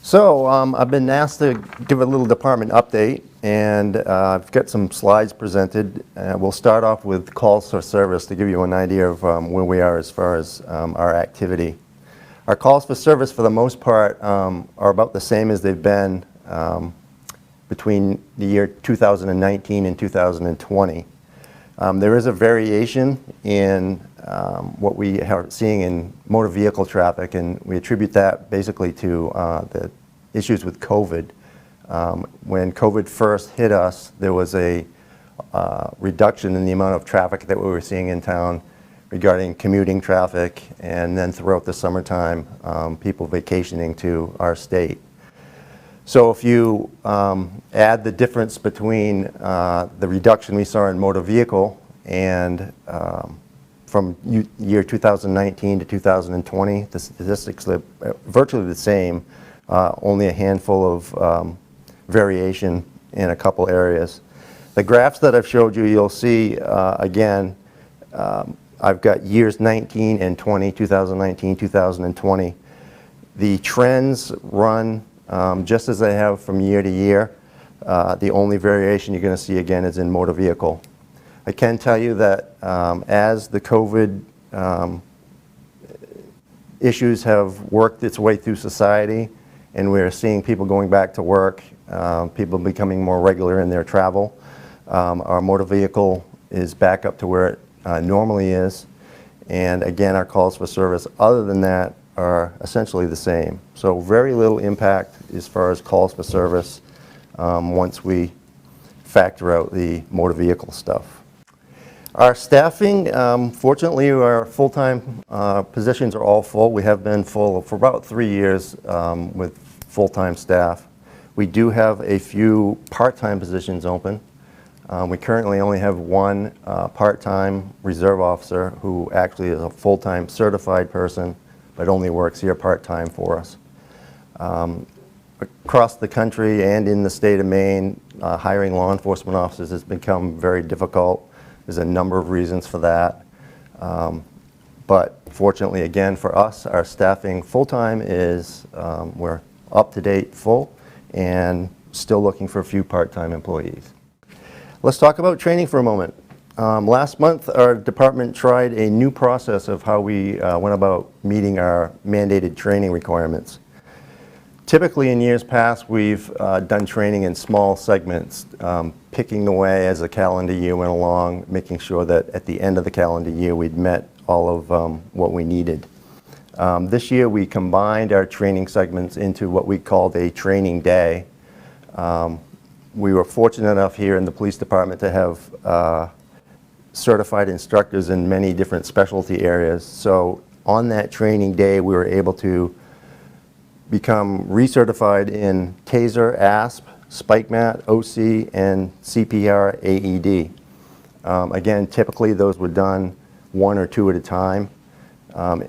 So I've been asked to give a little department update, and I've got some slides presented. We'll start off with calls for service to give you an idea of where we are as far as our activity. Our calls for service, for the most part, are about the same as they've been between the year 2019 and 2020. There is a variation in what we are seeing in motor vehicle traffic, and we attribute that basically to the issues with COVID. When COVID first hit us, there was a reduction in the amount of traffic that we were seeing in town regarding commuting traffic, and then throughout the summertime, people vacationing to our state. So if you add the difference between the reduction we saw in motor vehicle and from year 2019 to 2020, the statistics are virtually the same, only a handful of variation in a couple areas. The graphs that I've showed you, you'll see again, I've got years 19 and 20, 2019, 2020. The trends run just as they have from year to year. The only variation you're going to see again is in motor vehicle. I can tell you that as the COVID issues have worked its way through society, and we're seeing people going back to work, people becoming more regular in their travel, our motor vehicle is back up to where it normally is. And again, our calls for service, other than that, are essentially the same. So very little impact as far as calls for service once we factor out the motor vehicle stuff. Our staffing, fortunately, our full-time positions are all full. We have been full for about 3 years with full-time staff. We do have a few part-time positions open. We currently only have one part-time reserve officer who actually is a full-time certified person, but only works here part-time for us. Across the country and in the state of Maine, hiring law enforcement officers has become very difficult. There's a number of reasons for that. But fortunately, again, for us, our staffing full-time is, we're up-to-date full and still looking for a few part-time employees. Let's talk about training for a moment. Last month, our department tried a new process of how we went about meeting our mandated training requirements. Typically, in years past, we've done training in small segments, picking away as the calendar year went along, making sure that at the end of the calendar year, we'd met all of what we needed. This year, we combined our training segments into what we called a training day. We were fortunate enough here in the police department to have certified instructors in many different specialty areas. So on that training day, we were able to become recertified in TASER, ASP, Spike Mat, OC, and CPR AED. Again, typically those were done 1 or 2 at a time.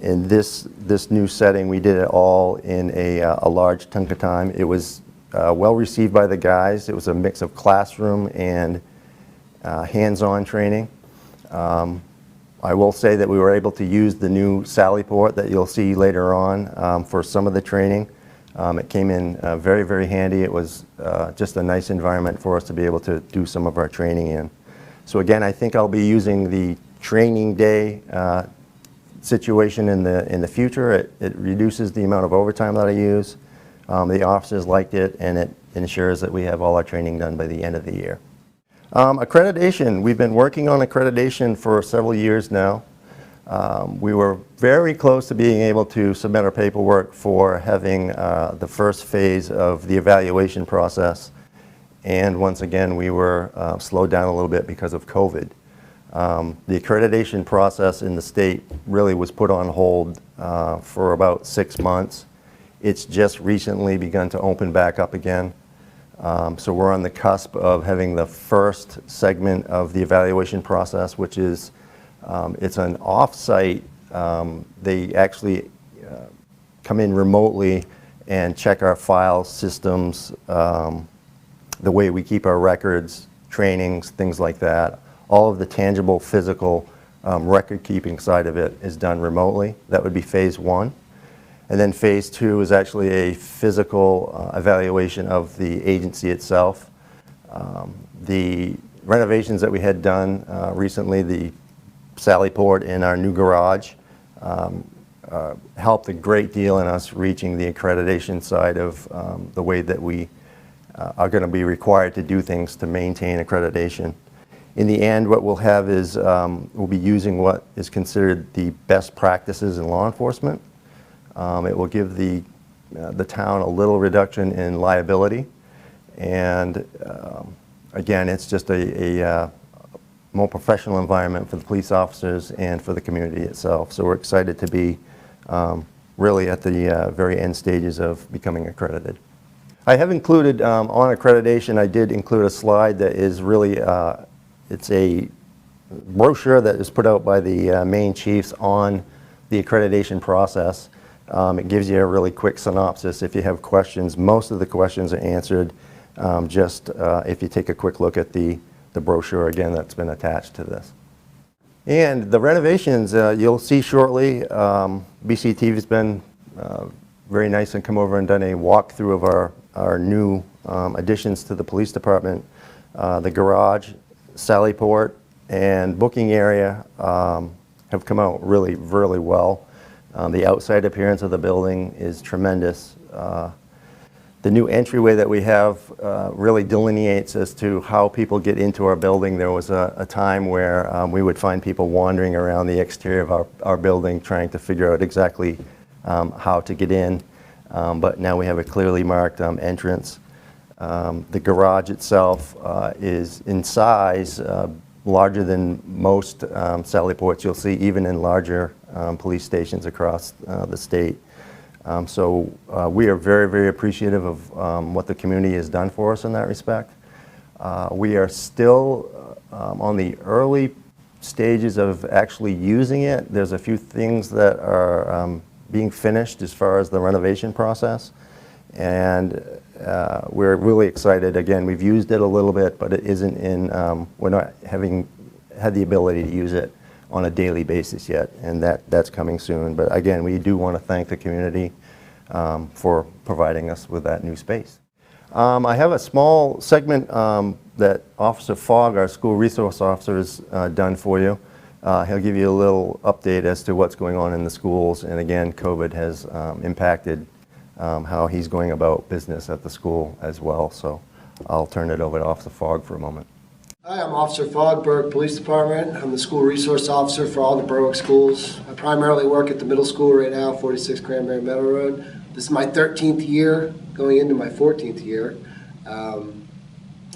In this new setting, we did it all in a large chunk of time. It was well received by the guys. It was a mix of classroom and hands-on training. I will say that we were able to use the new Sally port that you'll see later on for some of the training. It came in very, very handy. It was just a nice environment for us to be able to do some of our training in. So again, I think I'll be using the training day situation in the future. It reduces the amount of overtime that I use. The officers liked it, and it ensures that we have all our training done by the end of the year. Accreditation. We've been working on accreditation for several years now. We were very close to being able to submit our paperwork for having the first phase of the evaluation process. And once again, we were slowed down a little bit because of COVID. The accreditation process in the state really was put on hold for about 6 months. It's just recently begun to open back up again. So we're on the cusp of having the first segment of the evaluation process, which is, it's an off-site. They actually come in remotely and check our file systems, the way we keep our records, trainings, things like that. All of the tangible, physical record-keeping side of it is done remotely. That would be phase 1. And then phase 2 is actually a physical evaluation of the agency itself. The renovations that we had done recently, the Sally Port in our new garage, helped a great deal in us reaching the accreditation side of the way that we are going to be required to do things to maintain accreditation. In the end, what we'll have is we'll be using what is considered the best practices in law enforcement. It will give the town a little reduction in liability, and again, it's just a more professional environment for the police officers and for the community itself. So we're excited to be really at the very end stages of becoming accredited. I have included on accreditation, I did include a slide that is really, it's a brochure that is put out by the Maine Chiefs on the accreditation process. It gives you a really quick synopsis. If you have questions, most of the questions are answered just if you take a quick look at the brochure again that's been attached to this. And the renovations you'll see shortly. BCTV has been very nice and come over and done a walkthrough of our new additions to the police department. The garage, Sally Port, and booking area have come out really, really well. The outside appearance of the building is tremendous. The new entryway that we have really delineates as to how people get into our building. There was a time where we would find people wandering around the exterior of our building trying to figure out exactly how to get in. But now we have a clearly marked entrance. The garage itself is in size larger than most Sally Ports you'll see, even in larger police stations across the state. So we are very, very appreciative of what the community has done for us in that respect. We are still on the early stages of actually using it. There's a few things that are being finished as far as the renovation process, and we're really excited. Again, we've used it a little bit, but it isn't in, we're not having had the ability to use it on a daily basis yet, and that's coming soon. But again, we do want to thank the community for providing us with that new space. I have a small segment that Officer Fogg, our school resource officer, has done for you. He'll give you a little update as to what's going on in the schools, and again, COVID has impacted how he's going about business at the school as well. So I'll turn it over to Officer Fogg for a moment. Hi, I'm Officer Fogg, Berwick Police Department. I'm the school resource officer for all the Berwick schools. I primarily work at the middle school right now, 46 Cranberry Meadow Road. This is my 13th year, going into my 14th year. The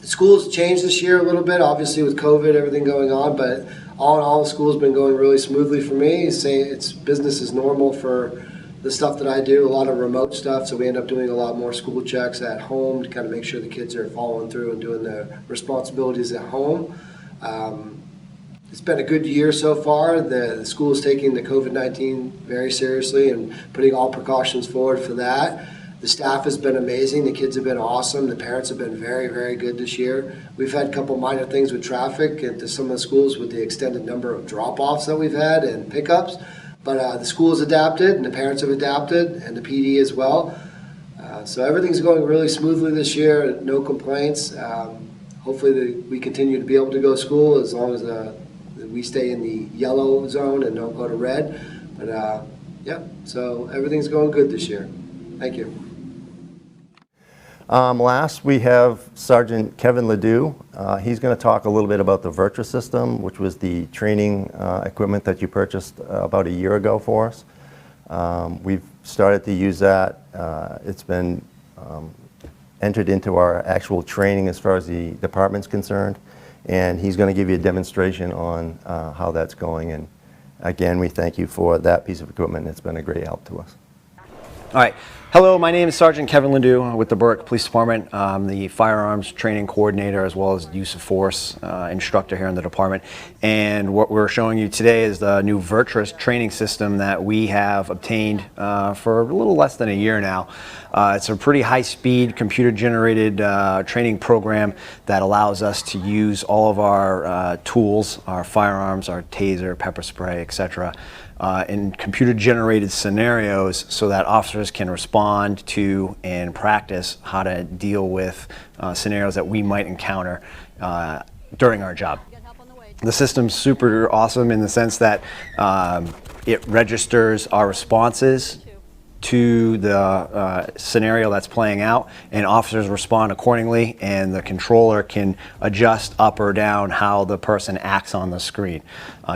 school's changed this year a little bit, obviously with COVID, everything going on, but all in all, the school's been going really smoothly for me. It's business as normal for the stuff that I do, a lot of remote stuff, so we end up doing a lot more school checks at home to kind of make sure the kids are following through and doing their responsibilities at home. It's been a good year so far. The school is taking the COVID-19 very seriously and putting all precautions forward for that. The staff has been amazing. The kids have been awesome. The parents have been very, very good this year. We've had a couple minor things with traffic at some of the schools with the extended number of drop-offs that we've had and pickups. But the school has adapted, and the parents have adapted, and the PD as well. So everything's going really smoothly this year, no complaints. Hopefully we continue to be able to go to school as long as we stay in the yellow zone and don't go to red. But yeah, so everything's going good this year. Thank you. Last, we have Sergeant Kevin Ledoux. He's going to talk a little bit about the VirTra system, which was the training equipment that you purchased about a year ago for us. We've started to use that. It's been entered into our actual training as far as the department's concerned, and he's going to give you a demonstration on how that's going. And again, we thank you for that piece of equipment. It's been a great help to us. All right. Hello, my name is Sergeant Kevin Ledoux with the Berwick Police Department. I'm the firearms training coordinator as well as use of force instructor here in the department. And what we're showing you today is the new VirTra training system that we have obtained for a little less than a year now. It's a pretty high-speed computer-generated training program that allows us to use all of our tools, our firearms, our taser, pepper spray, etc., in computer-generated scenarios so that officers can respond to and practice how to deal with scenarios that we might encounter during our job. The system's super awesome in the sense that it registers our responses to the scenario that's playing out, and officers respond accordingly, and the controller can adjust up or down how the person acts on the screen.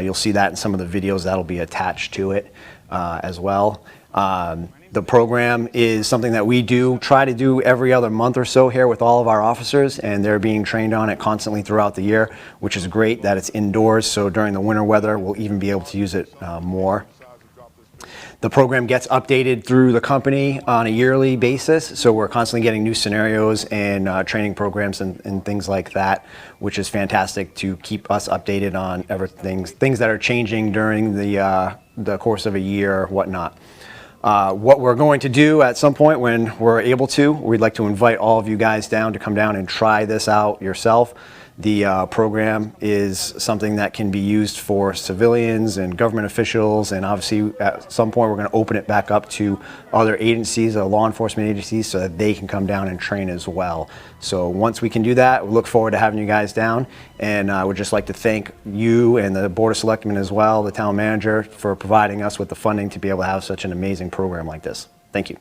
You'll see that in some of the videos that'll be attached to it as well. The program is something that we try to do every other month or so here with all of our officers, and they're being trained on it constantly throughout the year, which is great that it's indoors, so during the winter weather we'll even be able to use it more. The program gets updated through the company on a yearly basis, so we're constantly getting new scenarios and training programs and things like that, which is fantastic to keep us updated on things that are changing during the course of a year or whatnot. What we're going to do at some point when we're able to, we'd like to invite all of you guys down to come down and try this out yourself. The program is something that can be used for civilians and government officials, and obviously at some point we're going to open it back up to other agencies, law enforcement agencies, so that they can come down and train as well. So once we can do that, we look forward to having you guys down, and I would just like to thank you and the Board of Selectmen as well, the town manager, for providing us with the funding to be able to have such an amazing program like this. Thank you.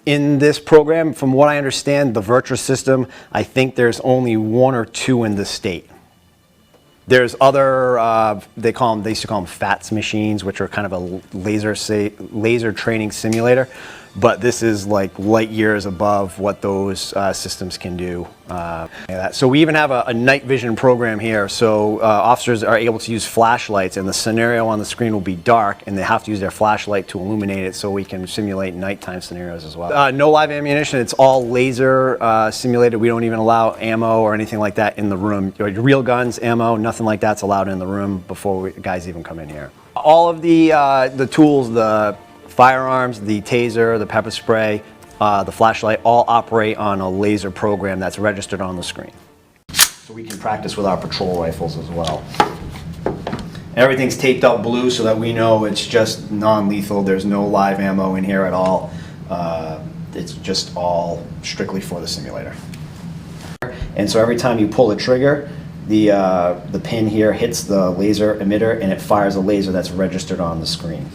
In this program, from what I understand, the VirTra system, I think there's only 1 or 2 in the state. There's other, they used to call them FATS machines, which are kind of a laser training simulator, but this is like light years above what those systems can do. So we even have a night vision program here, so officers are able to use flashlights, and the scenario on the screen will be dark, and they have to use their flashlight to illuminate it so we can simulate nighttime scenarios as well. No live ammunition, it's all laser simulated. We don't even allow ammo or anything like that in the room. Real guns, ammo, nothing like that's allowed in the room before guys even come in here. All of the tools, the firearms, the taser, the pepper spray, the flashlight, all operate on a laser program that's registered on the screen. So we can practice with our patrol rifles as well. Everything's taped up blue so that we know it's just non-lethal. There's no live ammo in here at all. It's just all strictly for the simulator. And so every time you pull the trigger, the pin here hits the laser emitter, and it fires a laser that's registered on the screen.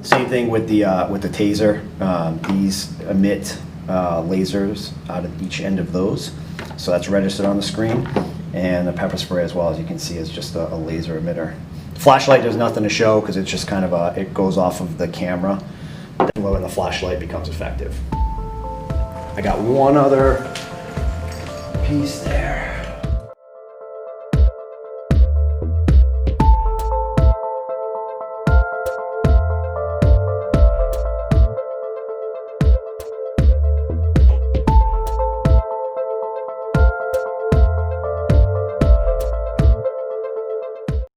Same thing with the taser. These emit lasers out of each end of those, so that's registered on the screen. And the pepper spray, as well, as you can see, is just a laser emitter. Flashlight, there's nothing to show because it's just kind of it goes off of the camera when the flashlight becomes effective. I got one other piece there.